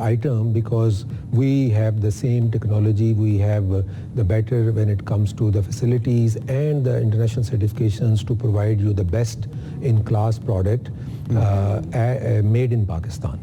item because we have the same technology, we have the better when it comes to the facilities and the international certifications to provide you the best in class product made in Pakistan.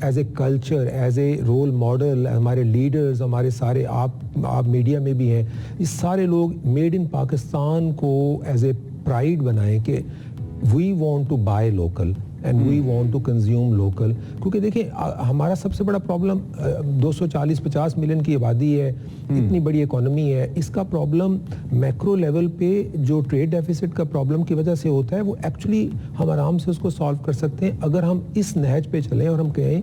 Is a culture, is a role model, ہمارے leaders, ہمارے سارے آپ media میں بھی ہیں, یہ سارے لوگ میڈ ان پاکستان کو ایز اے پرائیڈ بنائیں کہ we want to buy local and we want to consume local. کیونکہ دیکھیں ہمارا سب سے بڑا پرابلم 240-50 ملین کی آبادی ہے, اتنی بڑی اکانومی ہے, اس کا پرابلم میکرو لیول پہ جو ٹریڈ ڈیفیسٹ کا پرابلم کی وجہ سے ہوتا ہے, وہ ایکچولی ہم آرام سے اس کو سالو کر سکتے ہیں اگر ہم اس نہج پہ چلیں اور ہم کہیں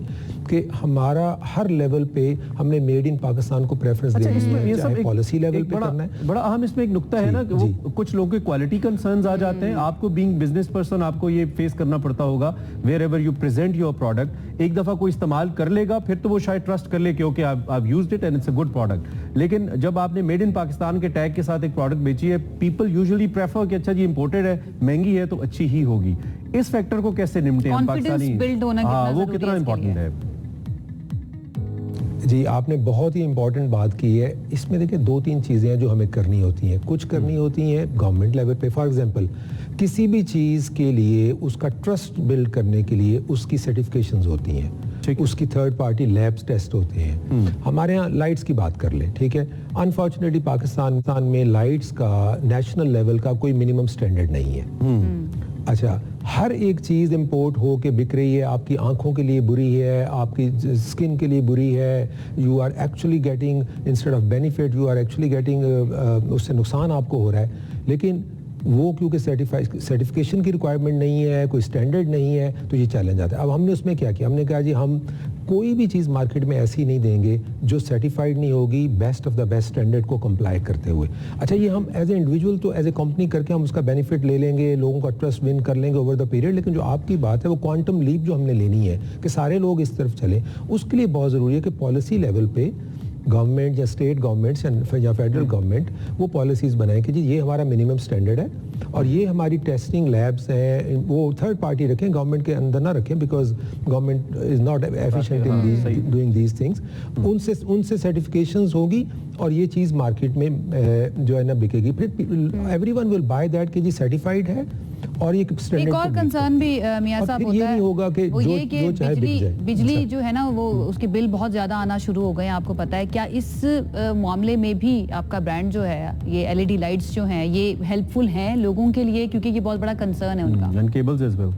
کہ ہمارا ہر لیول پہ ہم نے میڈ ان پاکستان کو پریفرنس دینی ہے, چاہے پالیسی لیول پہ کرنا ہے. بڑا اہم اس میں ایک نقطہ ہے نا کہ وہ کچھ لوگوں کے کوالٹی کنسرنز آ جاتے ہیں. آپ کو بینگ بزنس پرسن آپ کو یہ فیس کرنا پڑتا ہوگا where ever you present your product. ایک دفعہ کوئی استعمال کر لے گا پھر تو وہ شاید ٹرسٹ کر لے کہ okay I used it and it's a good product. لیکن جب آپ نے میڈ ان پاکستان کے ٹیگ کے ساتھ ایک پروڈکٹ بیچی ہے, پیپل یوزلی پریفر کہ اچھا جی امپورٹڈ ہے, مہنگی ہے تو اچھی ہی ہوگی. اس فیکٹر کو کیسے نمٹیں ہم پاکستانی, وہ کتنا امپورٹنٹ ہے؟ جی آپ نے بہت ہی امپورٹنٹ بات کی ہے. اس میں دیکھیں 2-3 چیزیں ہیں جو ہمیں کرنی ہوتی ہیں. کچھ کرنی ہوتی ہیں گورنمنٹ لیول پہ. فار ایگزامپل کسی بھی چیز کے لیے اس کا ٹرسٹ بلڈ کرنے کے لیے اس کی سرٹیفکیشنز ہوتی ہیں, اس کی تھرڈ پارٹی لیبس ٹیسٹ ہوتے ہیں. ہمارے ہاں لائٹس کی بات کر لیں, ٹھیک ہے, انفارچونیٹلی پاکستان میں لائٹس کا نیشنل لیول کا کوئی منیمم سٹینڈرڈ نہیں ہے. اچھا, ہر ایک چیز امپورٹ ہو کے بک رہی ہے, آپ کی آنکھوں کے لیے بری ہے, آپ کی اسکن کے لیے بری ہے, you are actually getting instead of benefit you are actually getting, اس سے نقصان آپ کو ہو رہا ہے. لیکن وہ کیونکہ سرٹیفکیشن کی ریکوائرمنٹ نہیں ہے, کوئی اسٹینڈرڈ نہیں ہے, تو یہ چیلنج آتا ہے. اب ہم نے اس میں کیا کیا, ہم نے کہا جی ہم کوئی بھی چیز مارکیٹ میں ایسی نہیں دیں گے جو سرٹیفائڈ نہیں ہوگی best of the best standard کو کمپلائی کرتے ہوئے. اچھا, یہ ہم ایز اے انڈیویجول تو ایز اے کمپنی کر کے ہم اس کا بینیفٹ لے لیں گے, لوگوں کا ٹرسٹ ون کر لیں گے اوور دا پیریڈ. لیکن جو آپ کی بات ہے وہ کوانٹم لیپ جو ہم نے لینی ہے کہ سارے لوگ اس طرف چلیں, اس کے لیے بہت ضروری ہے کہ پالیسی لیول پہ گورنمنٹ یا اسٹیٹ گورنمنٹس یا فیڈرل گورنمنٹ وہ پالیسیز بنائیں کہ جی یہ ہمارا منیمم اسٹینڈرڈ ہے اور یہ ہماری ٹیسٹنگ لیبس ہیں, وہ تھرڈ پارٹی رکھیں, گورنمنٹ کے اندر نہ رکھیں, because government is not efficient in doing these things. ان سے سرٹیفکیشنز ہوگی اور یہ چیز مارکیٹ میں جو ہے نا بکے گی. پھر every one will buy that کہ جی سرٹیفائڈ ہے. اور ایک اور کنسرن بھی میاں صاحب ہوتا ہے وہ یہ کہ بجلی جو ہے نا وہ اس کے بل بہت زیادہ آنا شروع ہو گئے ہیں, آپ کو پتا ہے. کیا اس معاملے میں بھی آپ کا برانڈ جو ہے, یہ ایل ای ڈی لائٹس جو ہیں, یہ ہیلپ فل ہیں لوگوں کے لیے, کیونکہ یہ بہت بڑا کنسرن ہے ان کا. And cables as well.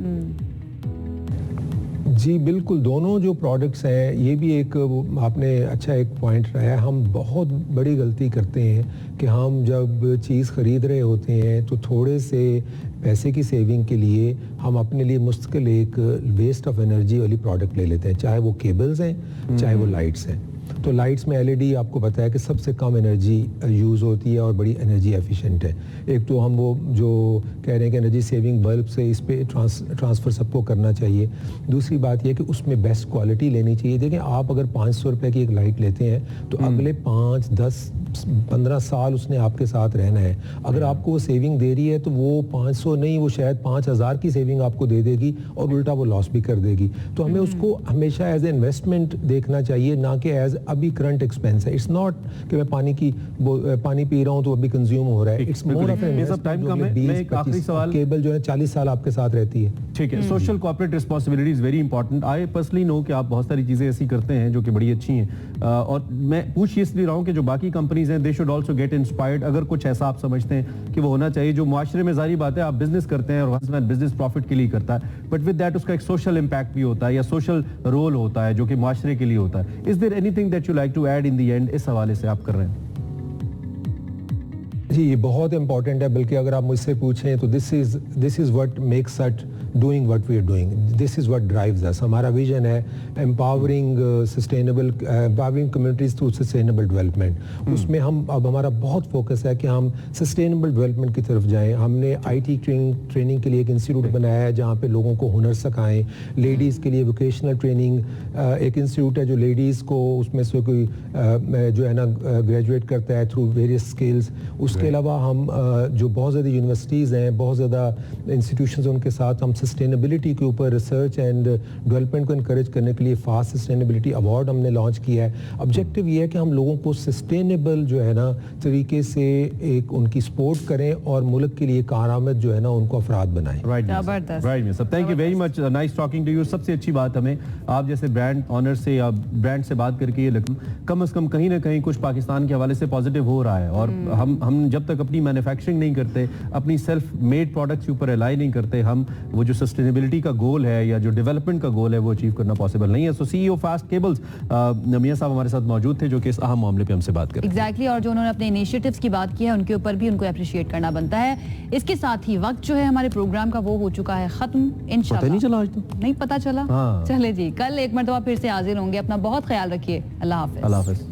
جی بالکل, دونوں جو پروڈکٹس ہیں یہ بھی ایک آپ نے اچھا ایک پوائنٹ رہا ہے. ہم بہت بڑی غلطی کرتے ہیں کہ ہم جب چیز خرید رہے ہوتے ہیں تو تھوڑے سے پیسے کی سیونگ کے لیے ہم اپنے لیے مستقل ایک ویسٹ آف انرجی والی پروڈکٹ لے لیتے ہیں, چاہے وہ کیبلز ہیں چاہے وہ لائٹس ہیں. تو لائٹس میں ایل ای ڈی آپ کو پتہ ہے کہ سب سے کم انرجی یوز ہوتی ہے اور بڑی انرجی ایفیشینٹ ہے. ایک تو ہم وہ جو کہہ رہے ہیں کہ انرجی سیونگ بلب سے اس پہ ٹرانسفر سب کو کرنا چاہیے. دوسری بات یہ کہ اس میں بیسٹ کوالٹی لینی چاہیے. دیکھیں آپ اگر 500 روپے کی ایک لائٹ لیتے ہیں تو اگلے 5, 10, 15 سال اس نے آپ کے ساتھ رہنا ہے. اگر آپ کو وہ سیونگ دے رہی ہے تو وہ 500 نہیں, وہ شاید 5000 کی سیونگ آپ کو دے دے گی اور الٹا وہ لاس بھی کر دے گی. تو ہمیں اس کو ہمیشہ ایز اے انویسٹمنٹ دیکھنا چاہیے, نہ کہ ایز ابھی کرنٹ ایکسپینس ہے. اٹس ناٹ کہ میں پانی پی رہا ہوں تو ابھی کنزیوم ہو رہا ہے. It's more of investment. Cable جو ہے 40 سال آپ کے ساتھ رہتی ہے. ٹھیک ہے, social corporate responsibility is very important. I personally know کہ آپ بہت ساری چیزیں ایسی کرتے ہیں جو کہ بڑی اچھی ہیں, اور میں پوچھ اس لیے رہا ہوں کہ جو باقی کمپنیز ہیں they should also get inspired. اگر کچھ ایسا آپ سمجھتے ہیں کہ وہ ہونا چاہیے جو معاشرے میں, ظاہری بات ہے آپ بزنس کرتے ہیں اور بزنس پروفٹ کے لیے کرتا ہے, بٹ ود دیٹ اس کا ایک سوشل امپیکٹ بھی ہوتا ہے یا سوشل رول ہوتا ہے جو کہ معاشرے کے لیے ہوتا ہے. Is there anything that you like to add in the end, اس حوالے سے آپ کر رہے ہیں؟ جی یہ بہت امپورٹنٹ ہے, بلکہ اگر آپ مجھ سے پوچھیں تو this is what makes it doing what we are doing, this is what drives us. ہمارا ویژن ہے empowering communities through sustainable development. اس میں اب ہمارا بہت فوکس ہے کہ ہم سسٹینیبل ڈیولپمنٹ کی طرف جائیں. ہم نے آئی ٹی ٹریننگ کے لیے ایک انسٹیٹیوٹ بنایا ہے جہاں پہ لوگوں کو ہنر سکھائیں. لیڈیز کے لیے ووکیشنل ٹریننگ ایک انسٹیٹیوٹ ہے جو لیڈیز کو اس میں سے کوئی جو ہے نا گریجویٹ کرتا ہے تھرو ویریس اسکلز. اس کے علاوہ ہم جو بہت زیادہ یونیورسٹیز ہیں, بہت زیادہ انسٹیٹیوشنز ان کے ساتھ ہم سسٹینیبلٹی کے اوپر ریسرچ اینڈ ڈیولپمنٹ کو انکریج کرنے کے لیے فاسٹ سسٹینیبلٹی ایوارڈ ہم نے لانچ کیا ہے. آبجیکٹیو یہ ہے کہ ہم لوگوں کو سسٹینیبل جو ہے نا طریقے سے ایک ان کی سپورٹ کریں اور ملک کے لیے کارآمد جو ہے نا ان کو افراد بنائیں. زبردست. Thank you very much, nice talking to you. سب سے اچھی بات ہمیں آپ جیسے برانڈ آنر سے یا برانڈ سے بات کر کے یہ کم از کم کہیں نہ کہیں کچھ پاکستان کے حوالے سے پازیٹیو ہو رہا ہے. اور ہم جب تک اپنی مینوفیکچرنگ نہیں کرتے, اپنی سیلف میڈ پروڈکٹس کے اوپر ریلائی نہیں کرتے, ہم وہ جو سسٹینیبلٹی کا گول ہے یا جو ڈیولپمنٹ کا گول ہے وہ اچیو کرنا پاسبل نہیں ہے. سو سی ای او فاسٹ کیبلز میاں صاحب ہمارے ساتھ موجود تھے جو کہ اس اہم معاملے پہ ہم سے بات کر رہے ہیں. ایگزیکٹلی, اور جو انہوں نے اپنے انیشیٹیوز کی بات کی ہے ان کے اوپر بھی ان کو اپریشیٹ کرنا بنتا ہے. اس کے ساتھ ہی وقت جو ہے ہمارے پروگرام کا وہ ہو چکا ہے ختم. انشاءاللہ نہیں چلا آج تو نہیں پتہ چلا. چلے جی, کل ایک مرتبہ پھر سے حاضر ہوں گے. اپنا بہت خیال رکھیے. اللہ حافظ. اللہ حافظ.